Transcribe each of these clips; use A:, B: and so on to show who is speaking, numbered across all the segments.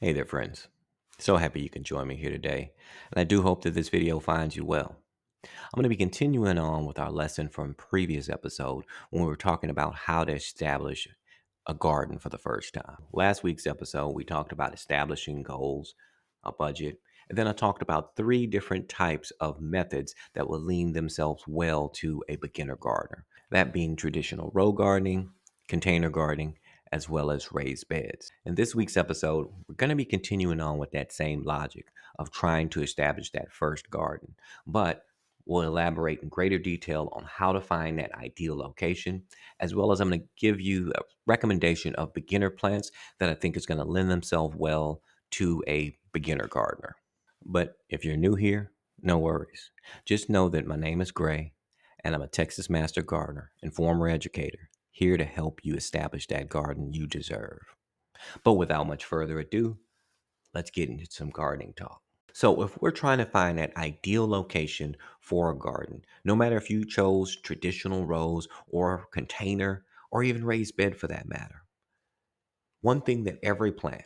A: Hey there, friends. So happy you can join me here today, and I do hope that this video finds you well. I'm going to be continuing on with our lesson from previous episode when we were talking about how to establish a garden for the first time. Last week's episode, we talked about establishing goals, a budget, and then I talked about three different types of methods that will lean themselves well to a beginner gardener. That being traditional row gardening, container gardening, as well as raised beds. In this week's episode, we're going to be continuing on with that same logic of trying to establish that first garden, but we'll elaborate in greater detail on how to find that ideal location, as well as I'm going to give you a recommendation of beginner plants that I think is going to lend themselves well to a beginner gardener. But if you're new here, no worries. Just know that my name is Gray, and I'm a Texas Master Gardener and former educator, here to help you establish that garden you deserve. But without much further ado, let's get into some gardening talk. So, if we're trying to find that ideal location for a garden, no matter if you chose traditional rows or container or even raised bed for that matter, one thing that every plant,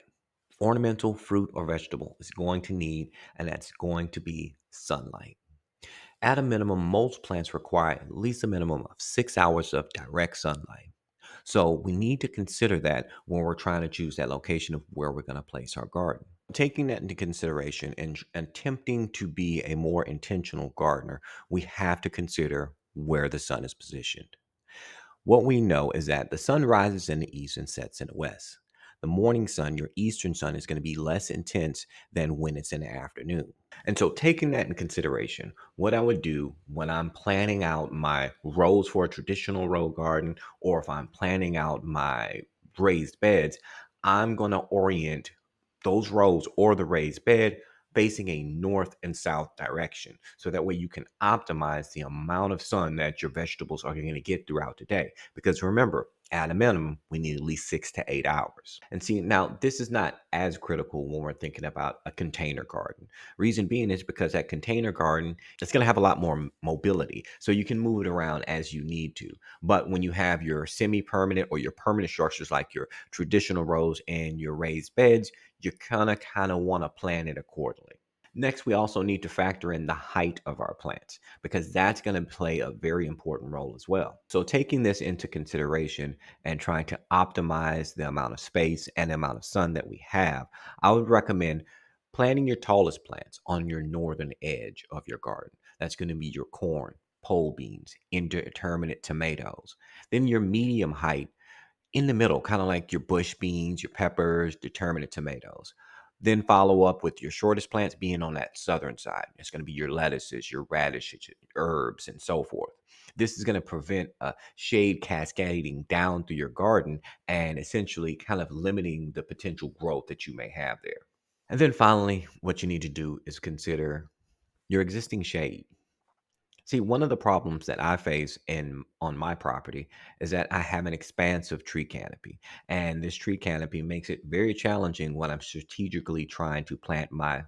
A: ornamental, fruit, or vegetable, is going to need, and that's going to be sunlight. At a minimum, most plants require at least a minimum of 6 hours of direct sunlight. So we need to consider that when we're trying to choose that location of where we're going to place our garden. Taking that into consideration and attempting to be a more intentional gardener, we have to consider where the sun is positioned. What we know is that the sun rises in the east and sets in the west. The morning sun, your eastern sun, is going to be less intense than when it's in the afternoon. And so, taking that in consideration, what I would do when I'm planning out my rows for a traditional row garden, or if I'm planning out my raised beds, I'm going to orient those rows or the raised bed facing a north and south direction. So that way you can optimize the amount of sun that your vegetables are going to get throughout the day. Because remember, at a minimum, we need at least 6 to 8 hours. And see, now this is not as critical when we're thinking about a container garden. Reason being is because that container garden, it's going to have a lot more mobility. So you can move it around as you need to. But when you have your semi-permanent or your permanent structures like your traditional rows and your raised beds, you kind of want to plan it accordingly. Next, we also need to factor in the height of our plants because that's going to play a very important role as well. So, taking this into consideration and trying to optimize the amount of space and the amount of sun that we have, I would recommend planting your tallest plants on your northern edge of your garden. That's going to be your corn, pole beans, indeterminate tomatoes. Then your medium height in the middle, kind of like your bush beans, your peppers, determinate tomatoes. Then follow up with your shortest plants being on that southern side. It's going to be your lettuces, your radishes, your herbs, and so forth. This is going to prevent shade cascading down through your garden and essentially kind of limiting the potential growth that you may have there. And then finally, what you need to do is consider your existing shade. See, one of the problems that I face in on my property is that I have an expansive tree canopy, and this tree canopy makes it very challenging when I'm strategically trying to plant my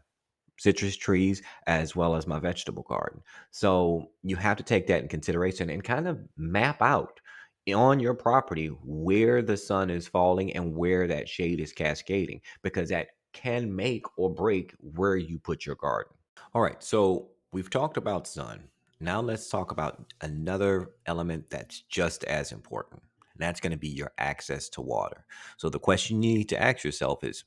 A: citrus trees as well as my vegetable garden. So you have to take that in consideration and kind of map out on your property where the sun is falling and where that shade is cascading, because that can make or break where you put your garden. All right, so we've talked about sun. Now let's talk about another element that's just as important. And that's going to be your access to water. So the question you need to ask yourself is,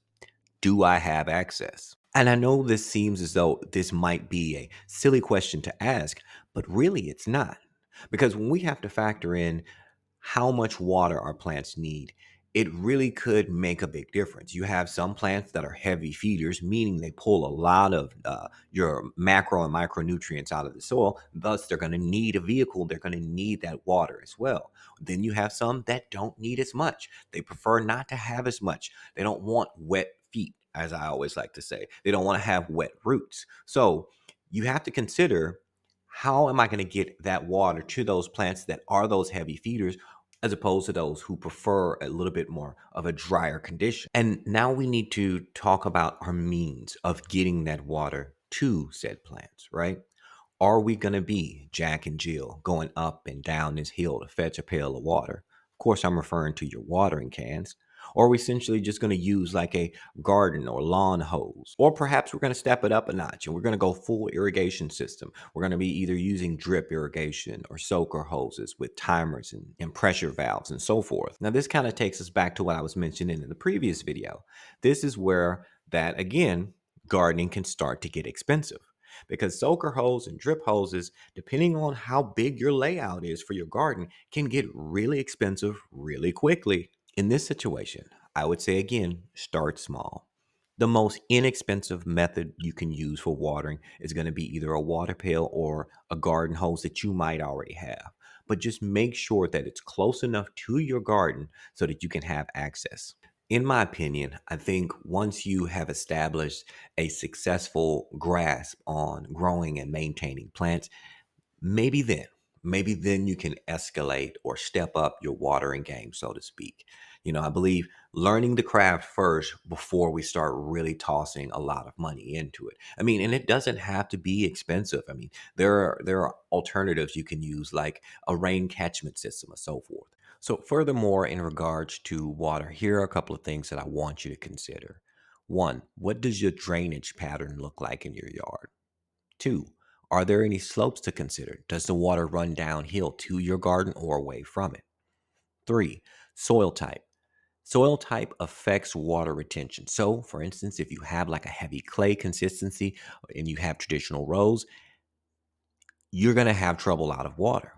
A: do I have access? And I know this seems as though this might be a silly question to ask, but really it's not. Because when we have to factor in how much water our plants need, it really could make a big difference. You have some plants that are heavy feeders, meaning they pull a lot of your macro and micronutrients out of the soil. Thus, they're going to need a vehicle. They're going to need that water as well. Then you have some that don't need as much. They prefer not to have as much. They don't want wet feet, as I always like to say. They don't want to have wet roots. So you have to consider, how am I going to get that water to those plants that are those heavy feeders, as opposed to those who prefer a little bit more of a drier condition. And now we need to talk about our means of getting that water to said plants, right? Are we going to be Jack and Jill going up and down this hill to fetch a pail of water? Of course, I'm referring to your watering cans. Or are we essentially just going to use like a garden or lawn hose? Or perhaps we're going to step it up a notch and we're going to go full irrigation system. We're going to be either using drip irrigation or soaker hoses with timers and pressure valves and so forth. Now, this kind of takes us back to what I was mentioning in the previous video. This is where that, again, gardening can start to get expensive because soaker hose and drip hoses, depending on how big your layout is for your garden, can get really expensive really quickly. In this situation, I would say again, start small. The most inexpensive method you can use for watering is going to be either a water pail or a garden hose that you might already have. But just make sure that it's close enough to your garden so that you can have access. In my opinion, I think once you have established a successful grasp on growing and maintaining plants, maybe then, maybe then you can escalate or step up your watering game, so to speak. I believe learning the craft first before we start really tossing a lot of money into it. I mean, and it doesn't have to be expensive. I mean, there are alternatives you can use like a rain catchment system and so forth. So, furthermore, in regards to water, here are a couple of things that I want you to consider. One, what does your drainage pattern look like in your yard? Two, are there any slopes to consider? Does the water run downhill to your garden or away from it? Three, soil type. Soil type affects water retention. So, for instance, if you have like a heavy clay consistency and you have traditional rows, you're going to have trouble out of water.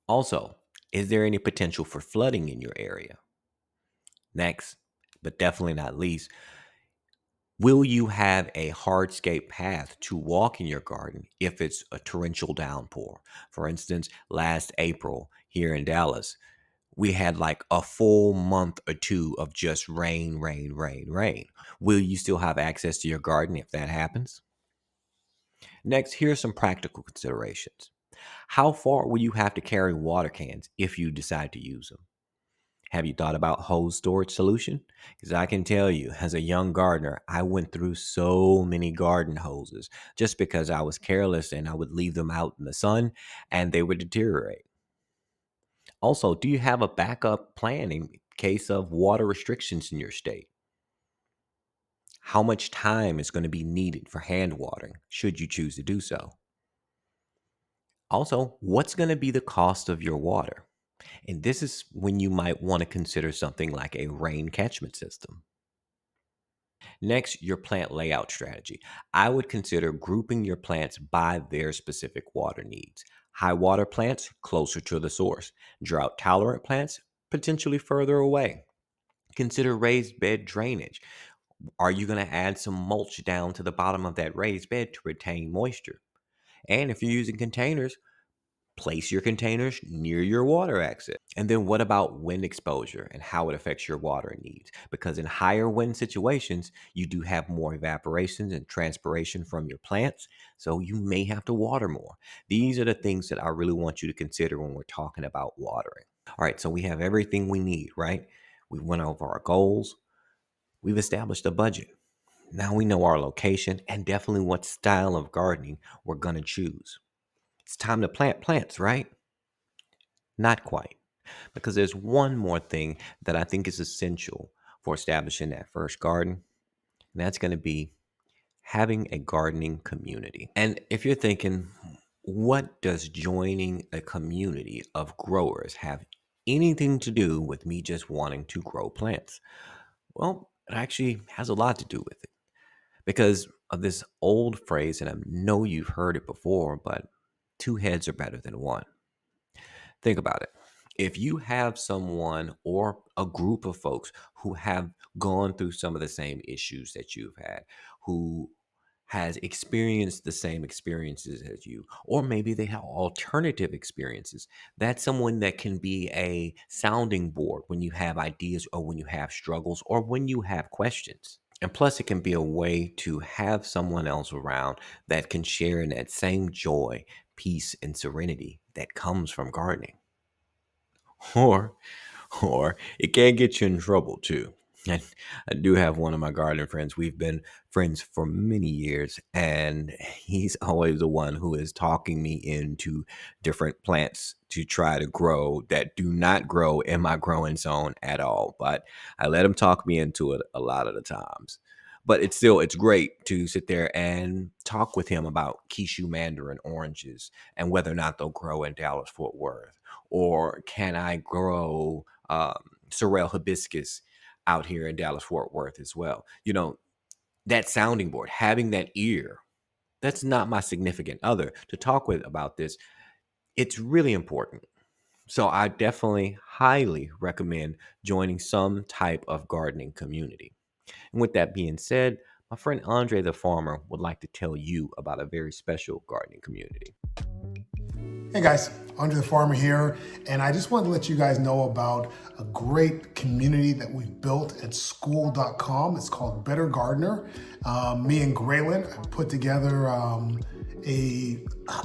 A: Also, is there any potential for flooding in your area? Next, but definitely not least, will you have a hardscape path to walk in your garden if it's a torrential downpour? For instance, last April here in Dallas, we had like a full month or two of just rain, rain, rain, rain. Will you still have access to your garden if that happens? Next, here are some practical considerations. How far will you have to carry water cans if you decide to use them? Have you thought about hose storage solution? Because I can tell you, as a young gardener, I went through so many garden hoses just because I was careless and I would leave them out in the sun and they would deteriorate. Also, do you have a backup plan in case of water restrictions in your state? How much time is going to be needed for hand watering should you choose to do so? Also, what's going to be the cost of your water? And this is when you might want to consider something like a rain catchment system. Next, your plant layout strategy. I would consider grouping your plants by their specific water needs. High water plants closer to the source, drought tolerant plants potentially further away. Consider raised bed drainage. Are you going to add some mulch down to the bottom of that raised bed to retain moisture? And if you're using containers, place your containers near your water exit. And then what about wind exposure and how it affects your watering needs? Because in higher wind situations, you do have more evaporation and transpiration from your plants, so you may have to water more. These are the things that I really want you to consider when we're talking about watering. All right, so we have everything we need, right? We went over our goals, we've established a budget. Now we know our location and definitely what style of gardening we're going to choose. It's time to plant plants, right? Not quite. Because there's one more thing that I think is essential for establishing that first garden, and that's going to be having a gardening community. And if you're thinking, what does joining a community of growers have anything to do with me just wanting to grow plants? Well, it actually has a lot to do with it because of this old phrase, and I know you've heard it before, but two heads are better than one. Think about it. If you have someone or a group of folks who have gone through some of the same issues that you've had, who has experienced the same experiences as you, or maybe they have alternative experiences, that's someone that can be a sounding board when you have ideas or when you have struggles or when you have questions. And plus, it can be a way to have someone else around that can share in that same joy, peace, and serenity that comes from gardening. Or or it can get you in trouble too. I, I do have one of my gardening friends. We've been friends for many years, and he's always the one who is talking me into different plants to try to grow that do not grow in my growing zone at all. But I let him talk me into it a lot of the times. But it's great to sit there and talk with him about Kishu mandarin oranges and whether or not they'll grow in Dallas Fort Worth, or can I grow Sorrel hibiscus out here in Dallas Fort Worth as well. That sounding board, having that ear, that's not my significant other to talk with about this. It's really important. So I definitely highly recommend joining some type of gardening community. And with that being said, my friend Andre the farmer would like to tell you about a very special gardening community.
B: Hey guys, Andre the Farmer here, and I just wanted to let you guys know about a great community that we've built at school.com. It's called Better Gardener. Me and Graylen have put together an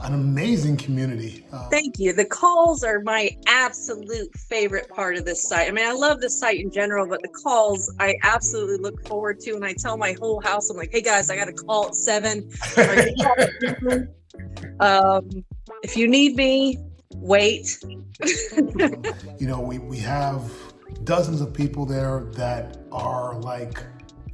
B: amazing community.
C: Thank you. The calls are my absolute favorite part of this site. I mean, I love this site in general, but the calls I absolutely look forward to. And I tell my whole house, I'm like, hey guys, I got a call at 7. If you need me, wait.
B: We have dozens of people there that are like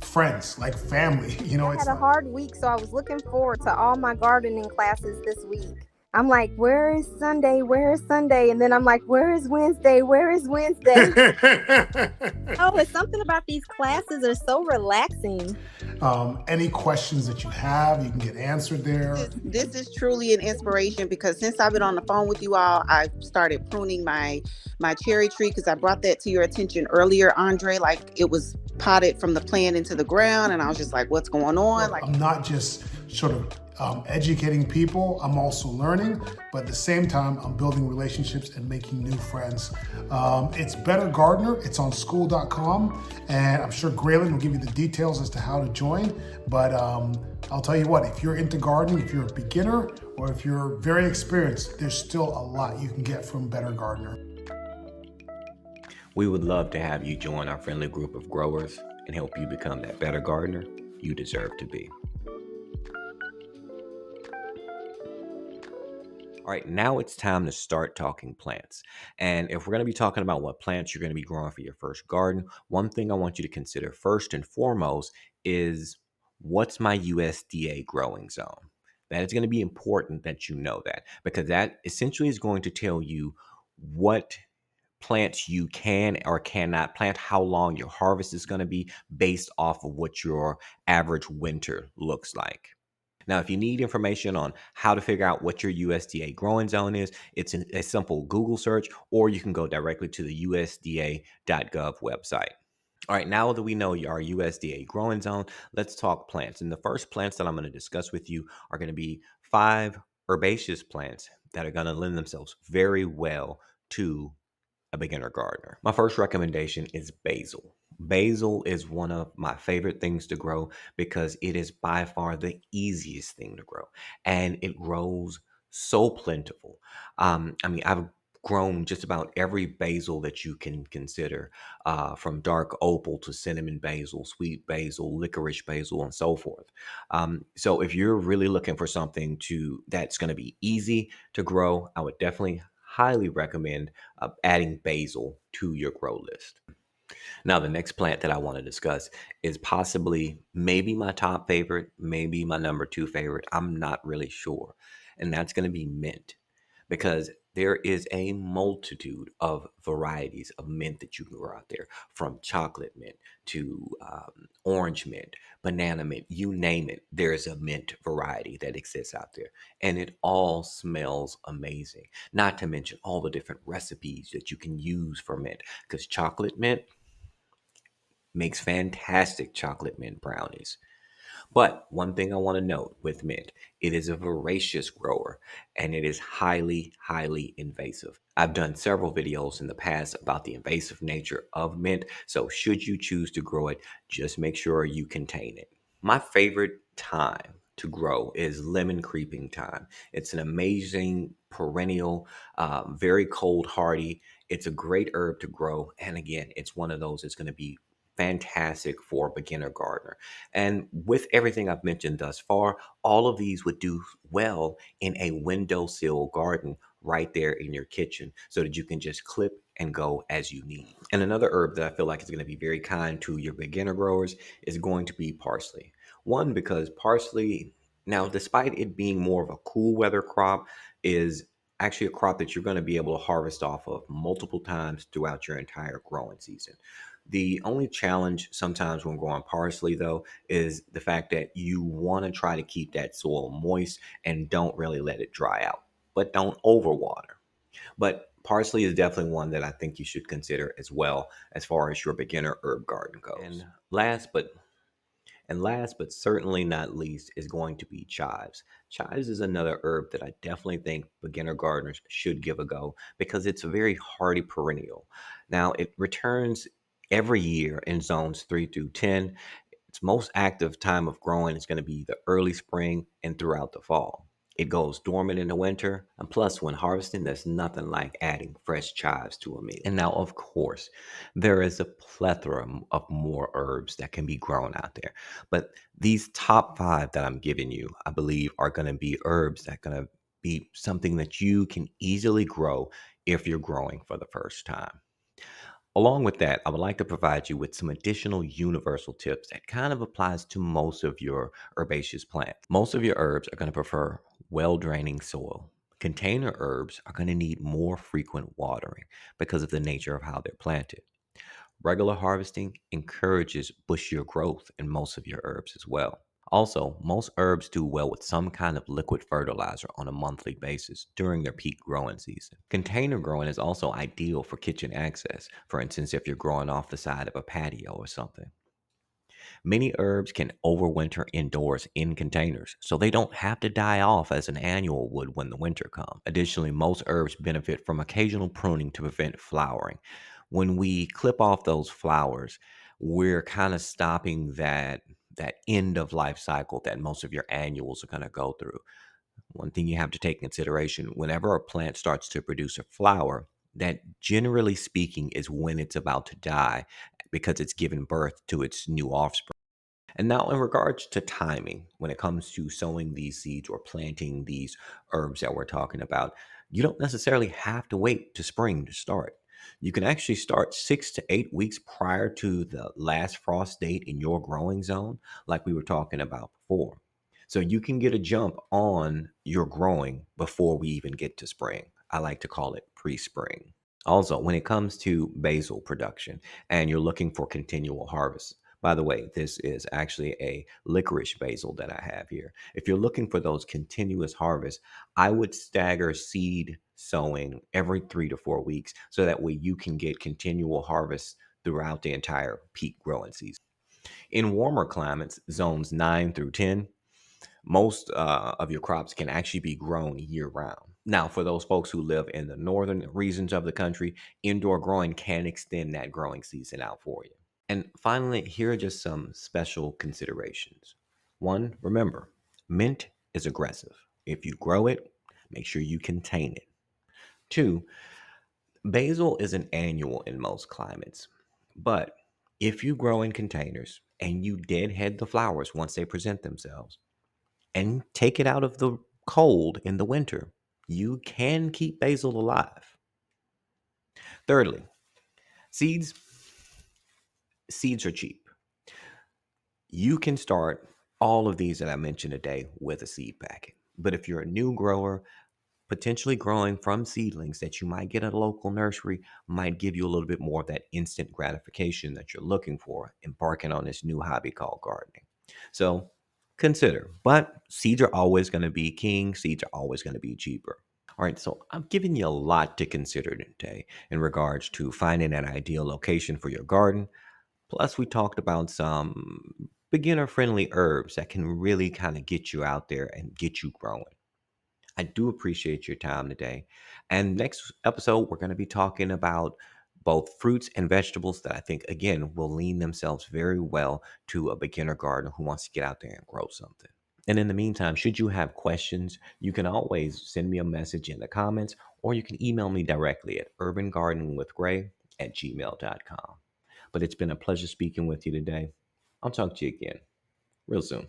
B: friends, like family.
D: I had a hard week, so I was looking forward to all my gardening classes this week. I'm like, where is Sunday? Where is Sunday? And then I'm like, where is Wednesday? Where is Wednesday? Oh, it's something about these classes are so relaxing.
B: Any questions that you have, you can get answered there.
E: This is truly an inspiration, because since I've been on the phone with you all, I started pruning my cherry tree, because I brought that to your attention earlier, Andre. Like, it was potted from the plant into the ground, and I was just like, what's going on?
B: Like, I'm not just sort of educating people, I'm also learning, but at the same time, I'm building relationships and making new friends. It's Better Gardener. It's on school.com, and I'm sure Graylen will give you the details as to how to join. But I'll tell you what, if you're into gardening, if you're a beginner, or if you're very experienced, there's still a lot you can get from Better Gardener.
A: We would love to have you join our friendly group of growers and help you become that better gardener you deserve to be. All right, now it's time to start talking plants. And if we're going to be talking about what plants you're going to be growing for your first garden, one thing I want you to consider first and foremost is, what's my USDA growing zone? That is going to be important that you know that, because that essentially is going to tell you what plants you can or cannot plant, how long your harvest is going to be based off of what your average winter looks like. Now, if you need information on how to figure out what your USDA growing zone is, it's a simple Google search, or you can go directly to the USDA.gov website. All right, now that we know our USDA growing zone, let's talk plants. And the first plants that I'm going to discuss with you are going to be 5 herbaceous plants that are going to lend themselves very well to a beginner gardener. My first recommendation is basil. Basil is one of my favorite things to grow because it is by far the easiest thing to grow, and it grows so plentiful. I've grown just about every basil that you can consider, from dark opal to cinnamon basil, sweet basil, licorice basil, and so forth. So if you're really looking for something that's going to be easy to grow, I would definitely highly recommend adding basil to your grow list. Now, the next plant that I want to discuss is possibly maybe my top favorite, maybe my number 2 favorite. I'm not really sure. And that's going to be mint, because there is a multitude of varieties of mint that you can grow out there, from chocolate mint to orange mint, banana mint, you name it. There's a mint variety that exists out there, and it all smells amazing. Not to mention all the different recipes that you can use for mint, because chocolate mint makes fantastic chocolate mint brownies. But one thing I want to note with mint, it is a voracious grower, and it is highly, highly invasive. I've done several videos in the past about the invasive nature of mint, so should you choose to grow it, just make sure you contain it. My favorite time to grow is lemon creeping time. It's an amazing perennial, very cold hardy. It's a great herb to grow, and again, it's one of those that's going to be fantastic for a beginner gardener. And with everything I've mentioned thus far, all of these would do well in a windowsill garden right there in your kitchen so that you can just clip and go as you need. And another herb that I feel like is going to be very kind to your beginner growers is going to be parsley. One, because parsley, now, despite it being more of a cool weather crop, is actually a crop that you're going to be able to harvest off of multiple times throughout your entire growing season. The only challenge sometimes when growing parsley, though, is the fact that you want to try to keep that soil moist and don't really let it dry out, but don't overwater. But parsley is definitely one that I think you should consider as well as far as your beginner herb garden goes. And last but certainly not least is going to be chives. Chives is another herb that I definitely think beginner gardeners should give a go because it's a very hardy perennial. Now, it returns every year in zones 3 through 10. Its most active time of growing is going to be the early spring and throughout the fall. It goes dormant in the winter, and plus, when harvesting, there's nothing like adding fresh chives to a meal. And now, of course, there is a plethora of more herbs that can be grown out there. But these top five that I'm giving you, I believe, are going to be herbs that are going to be something that you can easily grow if you're growing for the first time. Along with that, I would like to provide you with some additional universal tips that kind of applies to most of your herbaceous plants. Most of your herbs are going to prefer well-draining soil. Container herbs are going to need more frequent watering because of the nature of how they're planted. Regular harvesting encourages bushier growth in most of your herbs as well. Also, most herbs do well with some kind of liquid fertilizer on a monthly basis during their peak growing season. Container growing is also ideal for kitchen access, for instance, if you're growing off the side of a patio or something. Many herbs can overwinter indoors in containers, so they don't have to die off as an annual would when the winter comes. Additionally, most herbs benefit from occasional pruning to prevent flowering. When we clip off those flowers, we're kind of stopping that end of life cycle that most of your annuals are going to go through. One thing you have to take in consideration whenever a plant starts to produce a flower, that generally speaking is when it's about to die because it's given birth to its new offspring. And now, in regards to timing, when it comes to sowing these seeds or planting these herbs that we're talking about, you don't necessarily have to wait to spring to start. You can actually start 6 to 8 weeks prior to the last frost date in your growing zone, like we were talking about before. So you can get a jump on your growing before we even get to spring. I like to call it pre spring. Also, when it comes to basil production and you're looking for continual harvest, by the way, this is actually a licorice basil that I have here. If you're looking for those continuous harvests, I would stagger seed sowing every 3 to 4 weeks so that way you can get continual harvests throughout the entire peak growing season. In warmer climates, zones 9 through 10, most of your crops can actually be grown year round. Now, for those folks who live in the northern regions of the country, indoor growing can extend that growing season out for you. And finally, here are just some special considerations. One, remember, mint is aggressive. If you grow it, make sure you contain it. Two, basil is an annual in most climates. But if you grow in containers and you deadhead the flowers once they present themselves and take it out of the cold in the winter, you can keep basil alive. Thirdly, seeds seeds are cheap. You can start all of these that I mentioned today with a seed packet. But if you're a new grower, potentially growing from seedlings that you might get at a local nursery might give you a little bit more of that instant gratification that you're looking for embarking on this new hobby called gardening. So consider, but seeds are always going to be king, seeds are always going to be cheaper. All right, so I'm giving you a lot to consider today in regards to finding an ideal location for your garden. Plus, we talked about some beginner friendly herbs that can really kind of get you out there and get you growing. I do appreciate your time today. And next episode, we're going to be talking about both fruits and vegetables that I think, again, will lean themselves very well to a beginner gardener who wants to get out there and grow something. And in the meantime, should you have questions, you can always send me a message in the comments or you can email me directly at urbangardeningwithgray@gmail.com. But it's been a pleasure speaking with you today. I'll talk to you again real soon.